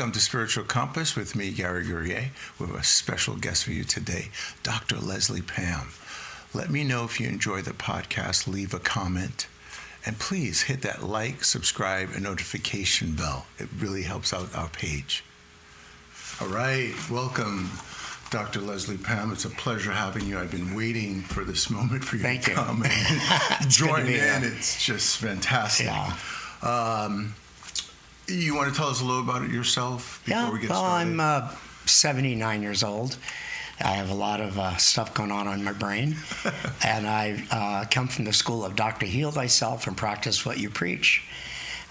Welcome to Spiritual Compass with me, Gary Guerrier. We have a special guest for you today, Dr. Leslie Pam. Let me know if you enjoy the podcast, leave a comment, and please hit that like, subscribe, and notification bell. It really helps out our page. All right, welcome, Dr. Leslie Pam. It's a pleasure having you. I've been waiting for this moment for you Thank to you. come and join in. Here. It's just fantastic. Yeah. You want to tell us a little about yourself before we get started? I'm 79 years old. I have a lot of stuff going on in my brain. And I come from the school of Dr. Heal Thyself and Practice What You Preach.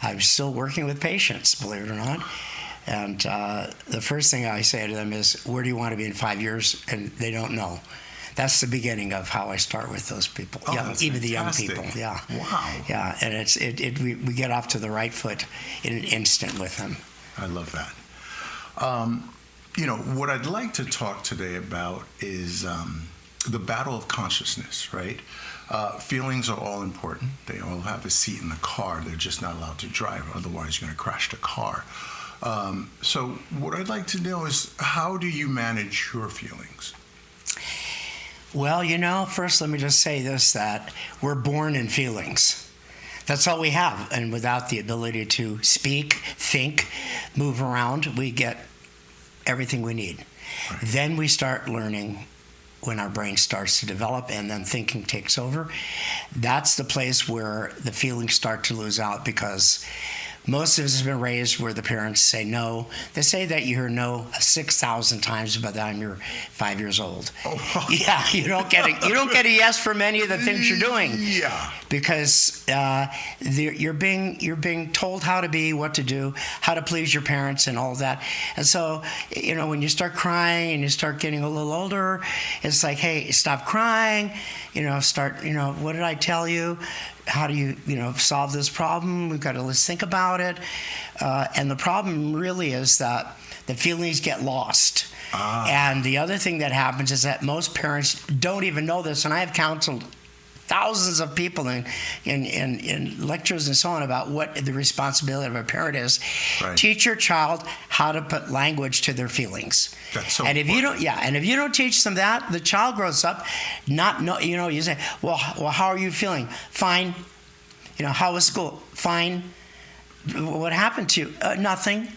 I'm still working with patients, believe it or not. And the first thing I say to them is, where do you want to be in 5 years? And they don't know. That's the beginning of how I start with those people, Oh, that's even fantastic. the young people. Yeah. Wow. Yeah, and we get off to the right foot in an instant with them. I love that. What I'd like to talk today about is the battle of consciousness, right? Feelings are all important. They all have a seat in the car. They're just not allowed to drive. Otherwise, you're going to crash the car. So what I'd like to know is, how do you manage your feelings? Well, first let me just say this, that we're born in feelings. That's all we have. And without the ability to speak, think, move around, we get everything we need. Right. Then we start learning when our brain starts to develop and then thinking takes over. That's the place where the feelings start to lose out, because most of us have been raised where the parents say no. They say that you hear no 6,000 times by the time you're 5 years old. Oh. Yeah, you don't get a yes for many of the things you're doing. Yeah. Because you're being told how to be, what to do, how to please your parents, and all that. And so, when you start crying and you start getting a little older, it's like, hey, stop crying. What did I tell you? How do you, solve this problem? We've got to let's think about it. And the problem really is that the feelings get lost. And the other thing that happens is that most parents don't even know this. And I have counseled thousands of people in lectures and so on about what the responsibility of a parent is. Right. Teach your child how to put language to their feelings. That's so and if important. you don't teach them that, the child grows up you say, well, how are you feeling? Fine. How was school? Fine. What happened to you? Nothing.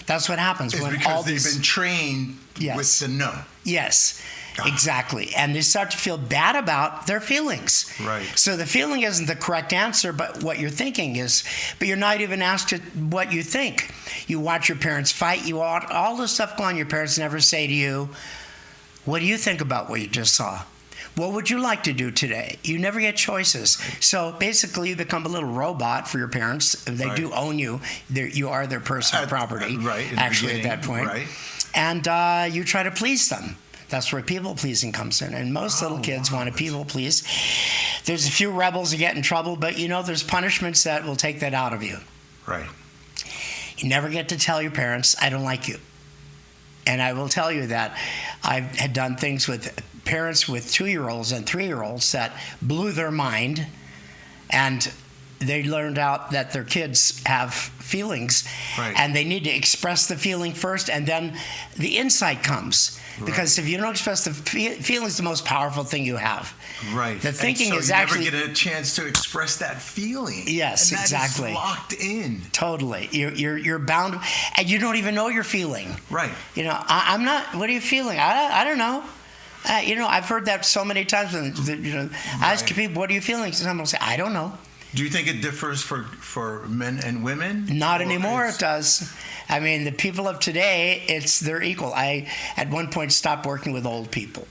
That's what happens. It's when because all they've these, been trained Yes. with the no. Yes, exactly. And they start to feel bad about their feelings. Right. So the feeling isn't the correct answer, but what you're thinking is. But you're not even asked what you think. You watch your parents fight. You watch all this stuff go on. Your parents never say to you, what do you think about what you just saw? What would you like to do today? You never get choices. So basically, you become a little robot for your parents. They Right. do own you. You are their personal property, right, in the actually, at that beginning, point. right. And you try to please them. That's where people pleasing comes in. And most little kids wow. want to people please. There's a few rebels who get in trouble, but there's punishments that will take that out of you. Right. You never get to tell your parents, I don't like you. And I will tell you that I've had done things with parents with 2-year-olds and 3-year-olds that blew their mind, and they learned out that their kids have feelings, Right. and they need to express the feeling first, and then the insight comes. Because if you don't express the feeling, is the most powerful thing you have. Right. The thinking and so is you actually never get a chance to express that feeling. Yes, and that exactly. is locked in. totally. You're bound, and you don't even know you're feeling. Right. I'm not. What are you feeling? I don't know. I've heard that so many times. I ask people, "What are you feeling?" Someone will say, "I don't know." Do you think it differs for men and women? Not Or anymore. it's- It does. I mean, the people of today, they're equal. I at one point stopped working with old people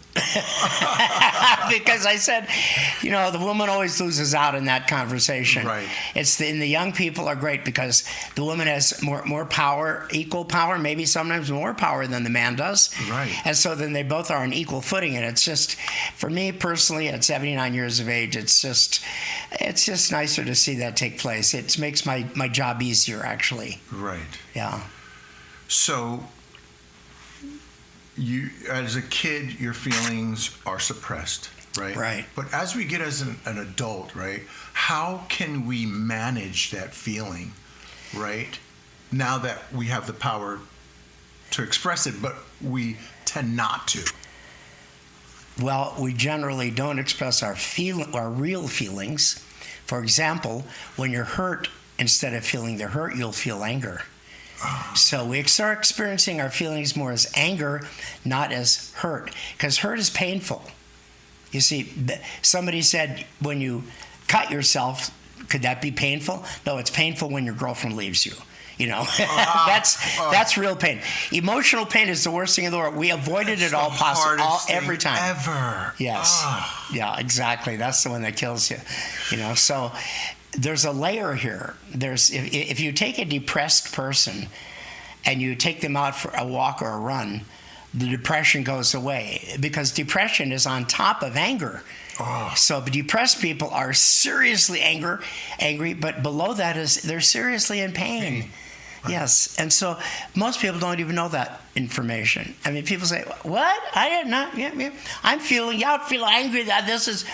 because I said, the woman always loses out in that conversation. Right. And the young people are great because the woman has more power, equal power, maybe sometimes more power than the man does. Right. And so then they both are on equal footing. And it's just, for me personally, at 79 years of age, it's just nicer to see that take place. It makes my job easier, actually. Right. Yeah. So, you, as a kid, your feelings are suppressed, right? Right. But as we get as an adult, right, how can we manage that feeling, right? Now that we have the power to express it, but we tend not to. Well, we generally don't express our real feelings. For example, when you're hurt, instead of feeling the hurt, you'll feel anger. So we start experiencing our feelings more as anger, not as hurt, because hurt is painful. You see, somebody said when you cut yourself, could that be painful? No, it's painful when your girlfriend leaves you. You know, that's real pain. Emotional pain is the worst thing in the world. We avoided it all possible, every time. Ever. Yes. Yeah, exactly. That's the one that kills you. You know, so there's a layer here. There's if you take a depressed person and you take them out for a walk or a run, the depression goes away, because depression is on top of anger. So depressed people are seriously angry, but below that is they're seriously in pain. Yes, and so most people don't even know that information. I mean, people say, "What? I did not. I'm feeling. I feel angry that this is."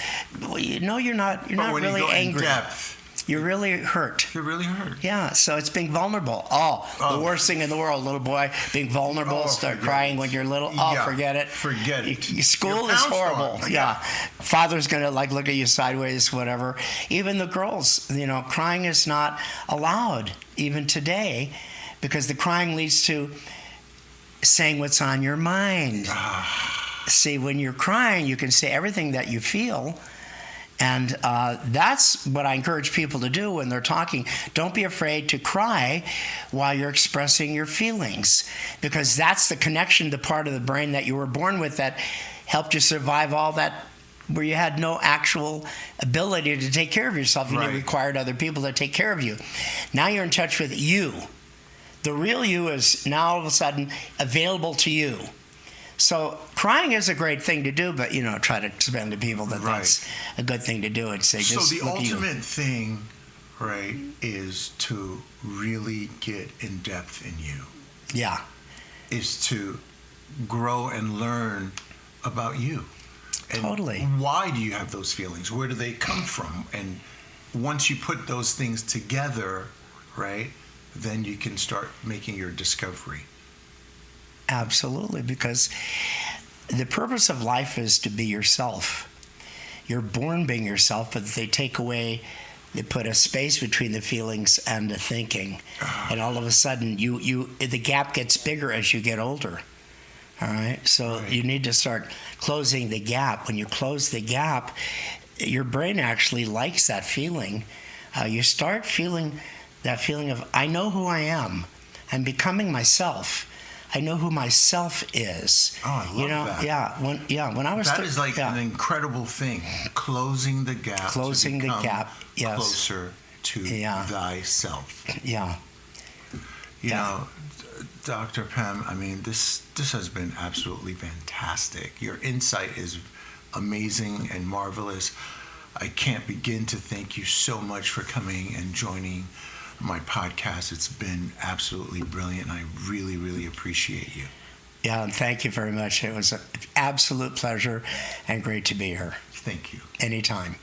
Well, no, you're not. You're not really angry. In depth, you're really hurt. You're really hurt. Yeah, so it's being vulnerable. The worst thing in the world, little boy, being vulnerable, start crying when you're little. Forget it. Forget it. School is horrible. Yeah. Father's going to look at you sideways, whatever. Even the girls, crying is not allowed, even today, because the crying leads to saying what's on your mind. See, when you're crying, you can say everything that you feel. And that's what I encourage people to do when they're talking. Don't be afraid to cry while you're expressing your feelings, because that's the connection, the part of the brain that you were born with that helped you survive all that, where you had no actual ability to take care of yourself. You required other people to take care of you. Now you're in touch with you. The real you is now all of a sudden available to you. So crying is a great thing to do, but try to explain to people that that's a good thing to do and say, so just the look at you. ultimate thing, is to really get in depth in you. Yeah. Is to grow and learn about you. And totally. Why do you have those feelings? Where do they come from? And once you put those things together, then you can start making your discovery. Absolutely, because the purpose of life is to be yourself. You're born being yourself, but they put a space between the feelings and the thinking, and all of a sudden, the gap gets bigger as you get older. All right, so you need to start closing the gap. When you close the gap, your brain actually likes that feeling. You start feeling that feeling of, I know who I am. I'm becoming myself. I know who myself is. Oh, I love that. Yeah. When I was that is an incredible thing. Closing the gap. Closing the gap. Yes. Closer to thyself. Yeah. You know, Dr. Pam, I mean, this has been absolutely fantastic. Your insight is amazing and marvelous. I can't begin to thank you so much for coming and joining my podcast. It's been absolutely brilliant. I really, really appreciate you. Yeah, and thank you very much. It was an absolute pleasure and great to be here. Thank you. Anytime.